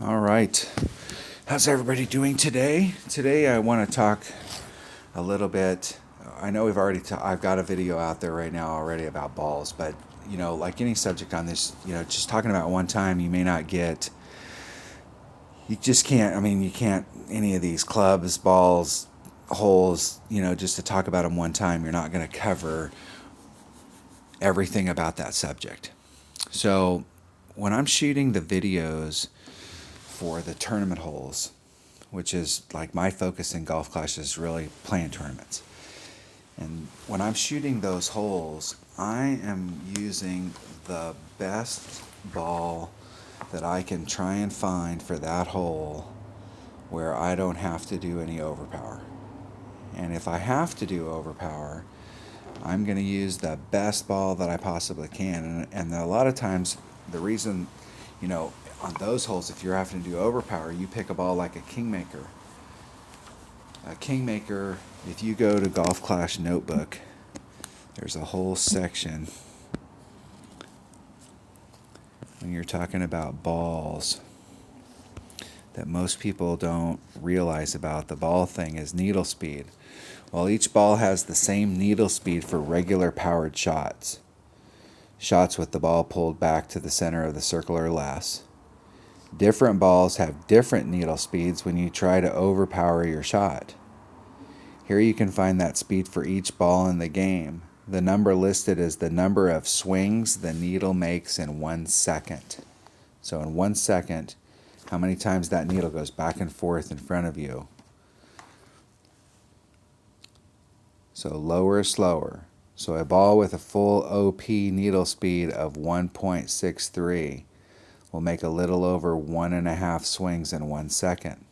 All right. How's everybody doing today? Today I want to talk a little bit. I know I've got a video out there right now already about balls, but like any subject on this, just talking about one time, you may not get. You just can't. I mean, you can't any of these clubs, balls, holes. Just to talk about them one time, you're not going to cover everything about that subject. So when I'm shooting the videos for the tournament holes, which is like my focus in Golf Clash is really playing tournaments. And when I'm shooting those holes, I am using the best ball that I can try and find for that hole where I don't have to do any overpower. And if I have to do overpower, I'm going to use the best ball that I possibly can. And a lot of times, the reason, on those holes, if you're having to do overpower, you pick a ball like a Kingmaker. A Kingmaker, if you go to Golf Clash Notebook, there's a whole section when you're talking about balls that most people don't realize about. The ball thing is needle speed. Well, each ball has the same needle speed for regular powered shots. Shots with the ball pulled back to the center of the circle or less. Different balls have different needle speeds when you try to overpower your shot. Here you can find that speed for each ball in the game. The number listed is the number of swings the needle makes in 1 second. So in 1 second, how many times that needle goes back and forth in front of you. So lower, slower. So a ball with a full OP needle speed of 1.63 will make a little over 1.5 swings in 1 second,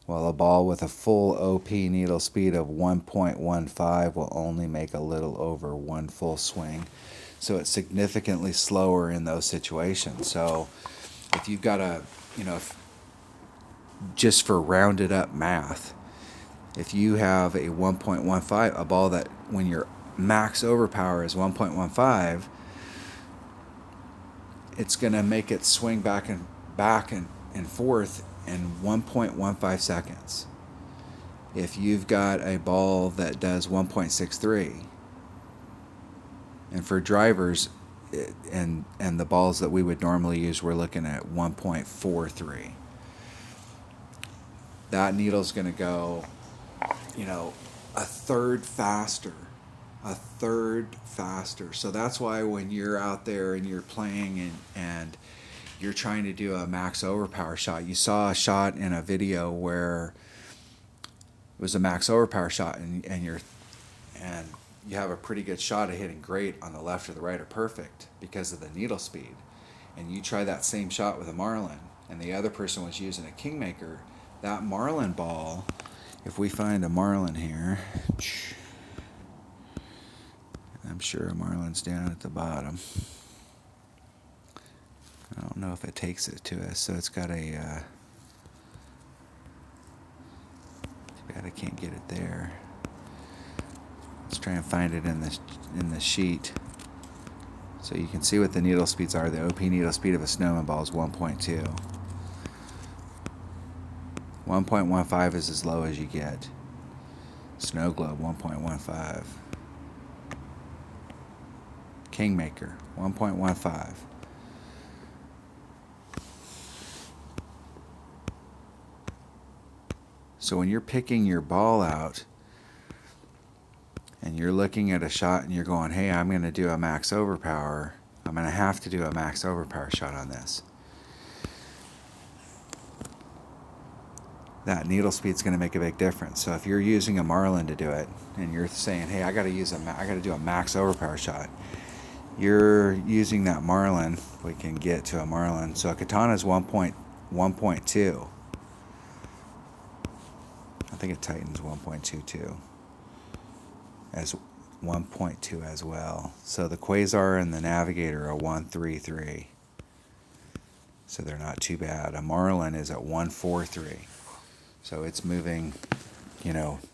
while a ball with a full OP needle speed of 1.15 will only make a little over 1 full swing. So it's significantly slower in those situations. So if you've got just for rounded up math, if you have a 1.15, a ball that when your max overpower is 1.15, it's going to make it swing back and forth in 1.15 seconds. If you've got a ball that does 1.63, and for drivers and the balls that we would normally use, we're looking at 1.43. That needle's going to go, a third faster. So that's why when you're out there and you're playing and you're trying to do a max overpower shot, you saw a shot in a video where it was a max overpower shot and you have a pretty good shot of hitting great on the left or the right or perfect because of the needle speed. And you try that same shot with a Marlin and the other person was using a Kingmaker, that Marlin ball, if we find a Marlin here, I'm sure a Marlin's down at the bottom. I don't know if it takes it to us, so it's got a, too bad I can't get it there. Let's try and find it in the sheet. So you can see what the needle speeds are. The OP needle speed of a snowman ball is 1.2. 1.15 is as low as you get. Snow globe, 1.15. Kingmaker, 1.15. So when you're picking your ball out and you're looking at a shot and you're going, hey, I'm going to do a max overpower, I'm going to have to do a max overpower shot on this. That needle speed's going to make a big difference. So if you're using a Marlin to do it and you're saying, hey, I got to do a max overpower shot, you're using that Marlin. We can get to a Marlin. So a Katana is 1.2. I think a Titan's 1.22 as 1.2 as well. So the Quasar and the Navigator are 1.33. So they're not too bad. A Marlin is at 1.43. So it's moving,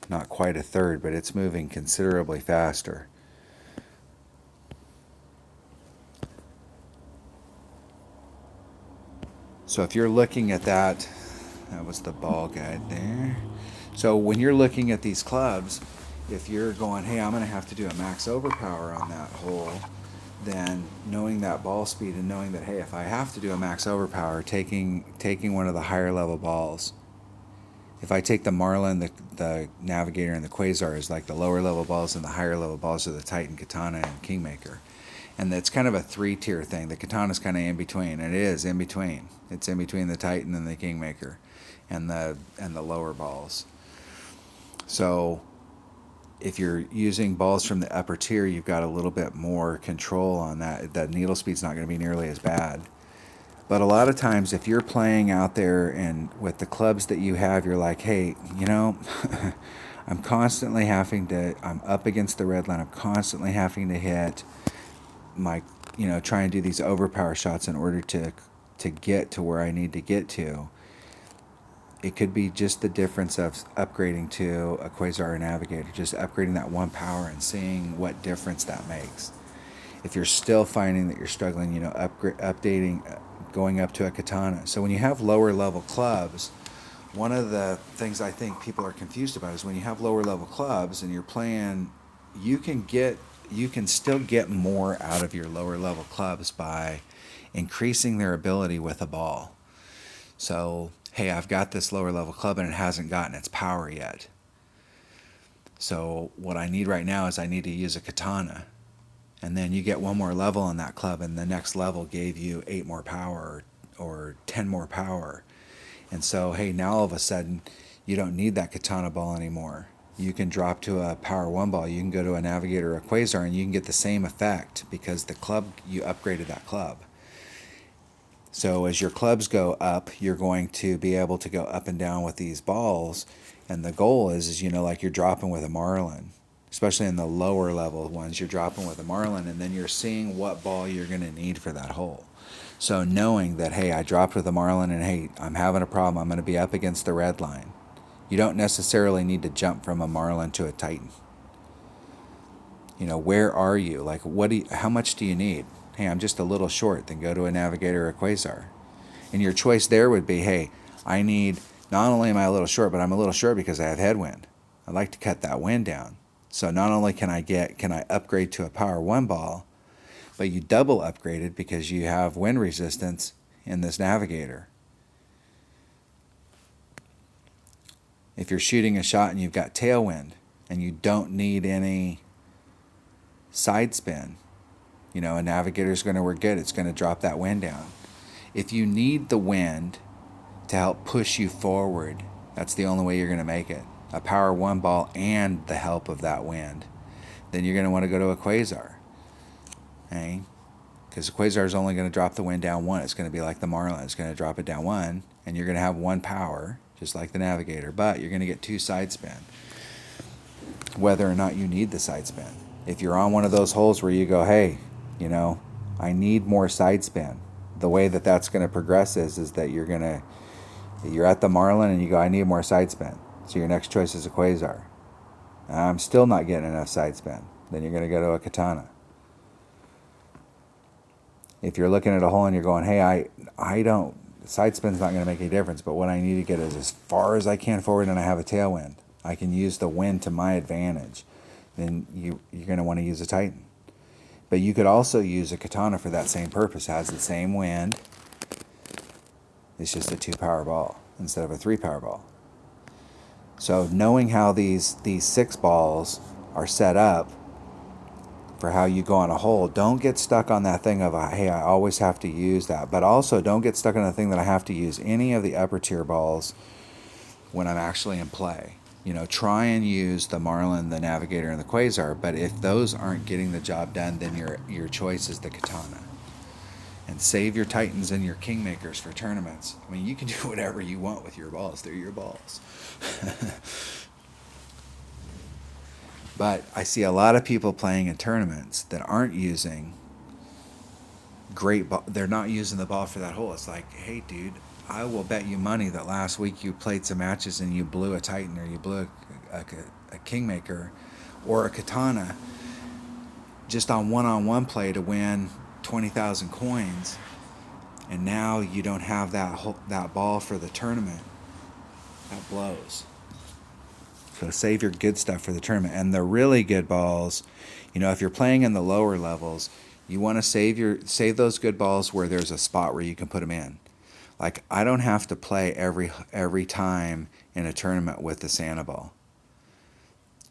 not quite a third, but it's moving considerably faster. So if you're looking at that, that was the ball guide there. So when you're looking at these clubs, if you're going, hey, I'm going to have to do a max overpower on that hole, then knowing that ball speed and knowing that, hey, if I have to do a max overpower, taking one of the higher level balls, if I take the Marlin, the Navigator, and the Quasar as like the lower level balls, and the higher level balls are the Titan, Katana, and Kingmaker. And it's kind of a 3-tier thing. The Katana's kind of in between. And it is in between. It's in between the Titan and the Kingmaker and the lower balls. So if you're using balls from the upper tier, you've got a little bit more control on that. The needle speed's not going to be nearly as bad. But a lot of times, if you're playing out there and with the clubs that you have, you're like, hey, I'm constantly I'm up against the red line. I'm constantly having to hit my, try and do these overpower shots in order to get to where I need to get to. It could be just the difference of upgrading to a Quasar or Navigator, just upgrading that one power and seeing what difference that makes. If you're still finding that you're struggling, updating, going up to a Katana. So when you have lower level clubs, one of the things I think people are confused about is when you have lower level clubs and you're playing, you can still get more out of your lower level clubs by increasing their ability with a ball. So, hey, I've got this lower level club and it hasn't gotten its power yet. So what I need right now is I need to use a Katana. And then you get one more level on that club, and the next level gave you 8 more power or 10 more power. And so, hey, now all of a sudden, you don't need that Katana ball anymore. You can drop to a Power 1 ball. You can go to a Navigator or a Quasar, and you can get the same effect because the club, you upgraded that club. So as your clubs go up, you're going to be able to go up and down with these balls. And the goal is like you're dropping with a Marlin. Especially in the lower level ones, you're dropping with a Marlin, and then you're seeing what ball you're going to need for that hole. So knowing that, hey, I dropped with a Marlin, and hey, I'm having a problem. I'm going to be up against the red line. You don't necessarily need to jump from a Marlin to a Titan. Where are you? Like, how much do you need? Hey, I'm just a little short. Then go to a Navigator or a Quasar. And your choice there would be, hey, I need, not only am I a little short, but I'm a little short because I have headwind. I'd like to cut that wind down. So not only can I upgrade to a Power 1 ball, but you double upgraded because you have wind resistance in this Navigator. If you're shooting a shot and you've got tailwind and you don't need any side spin, a Navigator's going to work good. It's going to drop that wind down. If you need the wind to help push you forward, that's the only way you're going to make it. A Power 1 ball and the help of that wind, then you're going to want to go to a Quasar. Okay? Because the Quasar is only going to drop the wind down 1. It's going to be like the Marlin. It's going to drop it down 1, and you're going to have 1 power, just like the Navigator, but you're going to get 2 side spin, whether or not you need the side spin. If you're on one of those holes where you go, hey, I need more side spin, the way that that's going to progress is that you're at the Marlin and you go, I need more side spin. So your next choice is a Quasar. I'm still not getting enough side spin. Then you're going to go to a Katana. If you're looking at a hole and you're going, hey, side spin's not going to make any difference, but what I need to get is as far as I can forward and I have a tailwind. I can use the wind to my advantage. Then you're going to want to use a Titan. But you could also use a Katana for that same purpose. It has the same wind. It's just a 2-power ball instead of a 3-power ball. So knowing how these 6 balls are set up for how you go on a hole, don't get stuck on that thing of, hey, I always have to use that. But also don't get stuck on the thing that I have to use any of the upper tier balls when I'm actually in play. Try and use the Marlin, the Navigator, and the Quasar, but if those aren't getting the job done, then your choice is the Katana. And save your Titans and your Kingmakers for tournaments. I mean, you can do whatever you want with your balls. They're your balls. But I see a lot of people playing in tournaments that aren't using great ball. They're not using the ball for that hole. It's like, hey, dude, I will bet you money that last week you played some matches and you blew a Titan or you blew a Kingmaker or a Katana just on one-on-one play to win 20,000 coins, And now you don't have that ball for the tournament. That blows. So save your good stuff for the tournament. And the really good balls, if you're playing in the lower levels, you want to save those good balls where there's a spot where you can put them in. Like, I don't have to play every time in a tournament with the Santa ball.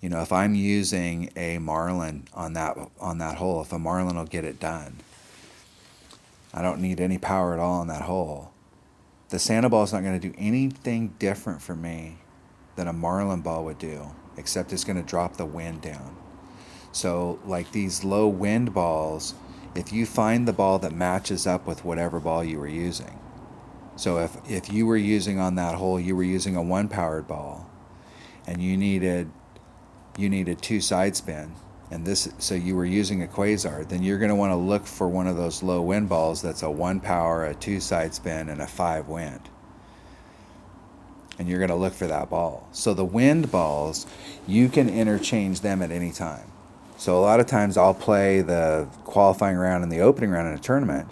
If I'm using a Marlin on that hole, if a Marlin will get it done, I don't need any power at all on that hole. The Santa ball is not going to do anything different for me than a Marlin ball would do, except it's going to drop the wind down. So like these low wind balls, if you find the ball that matches up with whatever ball you were using. So if you were using on that hole, you were using a 1-powered ball, and you needed 2 side spin, so you were using a Quasar, then you're going to want to look for one of those low wind balls that's a 1 power, a 2 side spin, and a 5 wind. And you're going to look for that ball. So the wind balls, you can interchange them at any time. So a lot of times I'll play the qualifying round and the opening round in a tournament,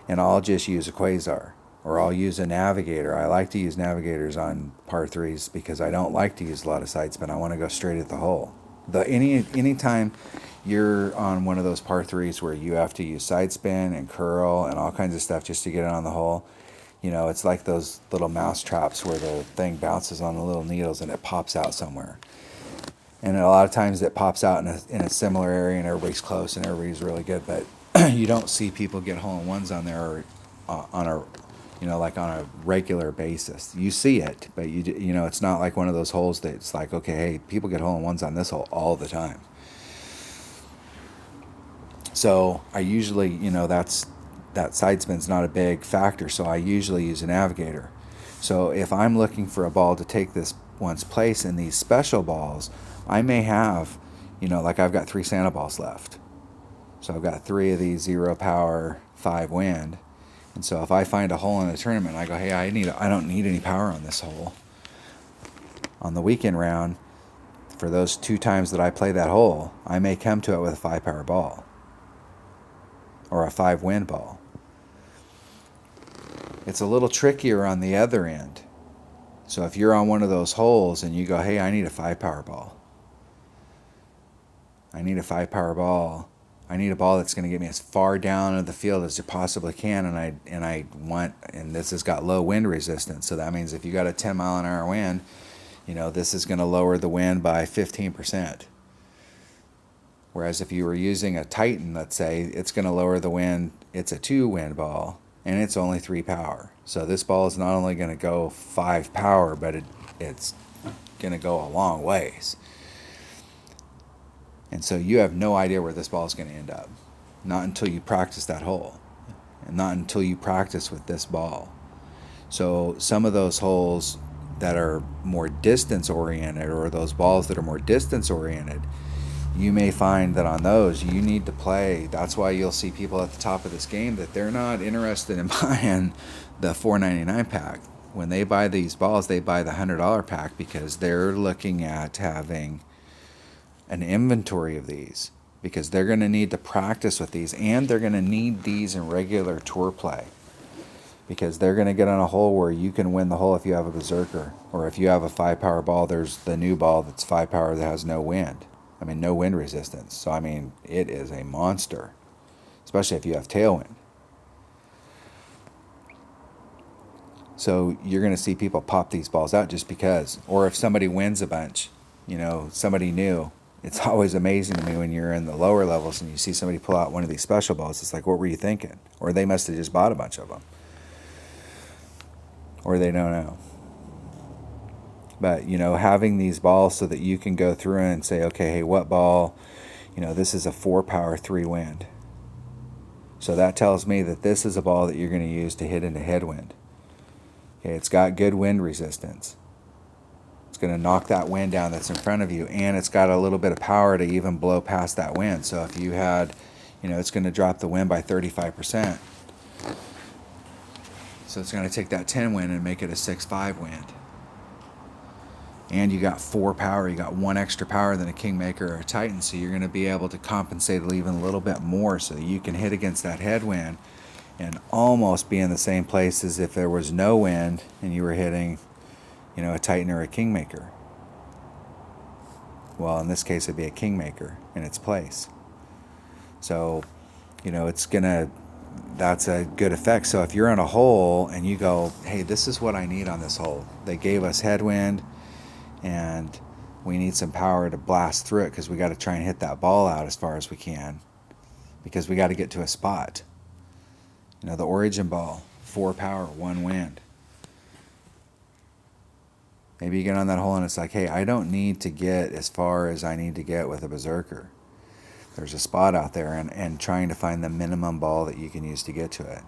and I'll just use a Quasar, or I'll use a Navigator. I like to use Navigators on par 3s because I don't like to use a lot of side spin. I want to go straight at the hole. Anytime you're on one of those par 3s where you have to use side spin and curl and all kinds of stuff just to get it on the hole, it's like those little mouse traps where the thing bounces on the little needles and it pops out somewhere. And a lot of times it pops out in a similar area and everybody's close and everybody's really good, but you don't see people get hole-in-ones on there on a regular basis. You see it, but it's not like one of those holes that it's like, okay, hey, people get hole-in-ones on this hole all the time. So I usually, that side spin's not a big factor, so I usually use a Navigator. So if I'm looking for a ball to take this one's place in these special balls, I may have, like I've got 3 Santa balls left. So I've got 3 of these 0 power, 5 wind. And so if I find a hole in a tournament, I go, hey, I don't need any power on this hole. On the weekend round, for those 2 times that I play that hole, I may come to it with a 5-power ball or a 5 wind ball. It's a little trickier on the other end. So if you're on one of those holes and you go, hey, I need a 5-power ball. I need a 5-power ball. I need a ball that's going to get me as far down in the field as it possibly can, and this has got low wind resistance. So that means if you got a 10-mile-an-hour wind, this is going to lower the wind by 15%. Whereas if you were using a Titan, let's say, it's going to lower the wind. It's a 2 wind ball, and it's only 3 power. So this ball is not only going to go 5 power, but it's going to go a long ways. And so you have no idea where this ball is going to end up. Not until you practice that hole. And not until you practice with this ball. So some of those holes that are more distance oriented, or those balls that are more distance oriented, you may find that on those you need to play. That's why you'll see people at the top of this game that they're not interested in buying the $4.99 pack. When they buy these balls, they buy the $100 pack because they're looking at having an inventory of these, because they're going to need to practice with these, and they're going to need these in regular tour play, because they're going to get on a hole where you can win the hole if you have a Berserker, or if you have a 5-power ball. There's the new ball that's 5 power that has no wind. No wind resistance. So it is a monster, especially if you have tailwind. So you're going to see people pop these balls out just because, or if somebody wins a bunch, somebody new. It's always amazing to me when you're in the lower levels and you see somebody pull out one of these special balls. It's like, what were you thinking? Or they must have just bought a bunch of them. Or they don't know. But, having these balls so that you can go through and say, okay, hey, what ball, this is a 4-power 3 wind. So that tells me that this is a ball that you're going to use to hit into headwind. Okay, it's got good wind resistance. It's going to knock that wind down that's in front of you, and it's got a little bit of power to even blow past that wind. So if you had, it's going to drop the wind by 35%. So it's going to take that 10 wind and make it a 6.5 wind. And you got 4 power, you got 1 extra power than a Kingmaker or a Titan, so you're going to be able to compensate even a little bit more so that you can hit against that headwind and almost be in the same place as if there was no wind and you were hitting, a Titan or a Kingmaker. Well, in this case, it'd be a Kingmaker in its place. So, that's a good effect. So if you're in a hole and you go, hey, this is what I need on this hole. They gave us headwind and we need some power to blast through it because we got to try and hit that ball out as far as we can because we got to get to a spot. The origin ball, 4 power, 1 wind. Maybe you get on that hole and it's like, hey, I don't need to get as far as I need to get with a Berserker. There's a spot out there and trying to find the minimum ball that you can use to get to it.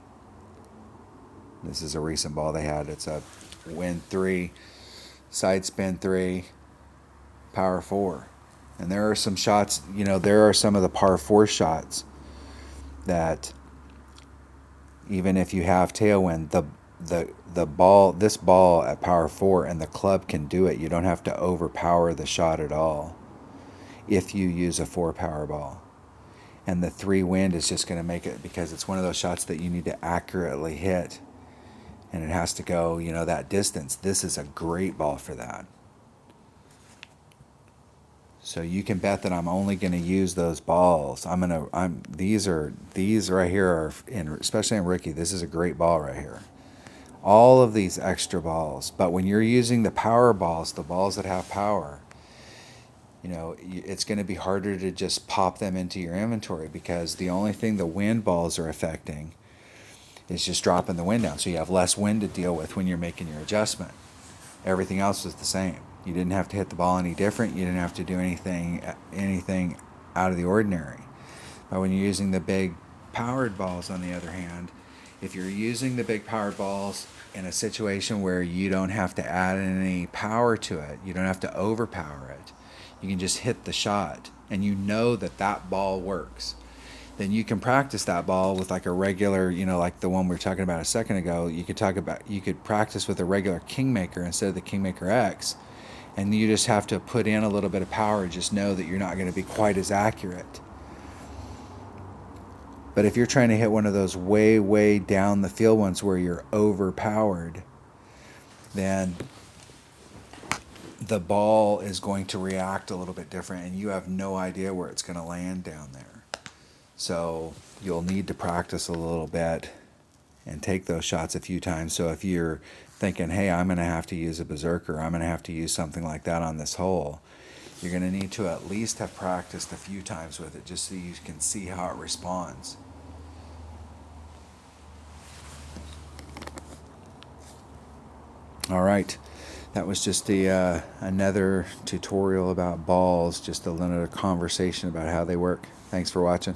This is a recent ball they had. It's a wind 3, side spin 3, power 4. And there are some shots, there are some of the par 4 shots that even if you have tailwind, the ball, this ball at power 4 and the club can do it. You don't have to overpower the shot at all if you use a 4 power ball. And the 3 wind is just going to make it, because it's one of those shots that you need to accurately hit and it has to go, that distance. This is a great ball for that. So you can bet that I'm only going to use those balls. These right here are, especially in Ricky, this is a great ball right here. All of these extra balls, but when you're using the power balls, the balls that have power, it's going to be harder to just pop them into your inventory because the only thing the wind balls are affecting is just dropping the wind down. So you have less wind to deal with when you're making your adjustment. Everything else is the same. You didn't have to hit the ball any different. You didn't have to do anything out of the ordinary. But when you're using the big powered balls, on the other hand, if you're using the big powered balls in a situation where you don't have to add any power to it, you don't have to overpower it, you can just hit the shot and that ball works, then you can practice that ball with like a regular, like the one we were talking about a second ago. You could practice with a regular Kingmaker instead of the Kingmaker X, and you just have to put in a little bit of power. Just know that you're not going to be quite as accurate. But if you're trying to hit one of those way, way down the field ones where you're overpowered, then the ball is going to react a little bit different and you have no idea where it's going to land down there. So you'll need to practice a little bit and take those shots a few times. So if you're thinking, hey, I'm going to have to use a Berserker, I'm going to have to use something like that on this hole, you're going to need to at least have practiced a few times with it just so you can see how it responds. All right. That was just another tutorial about balls, just a little conversation about how they work. Thanks for watching.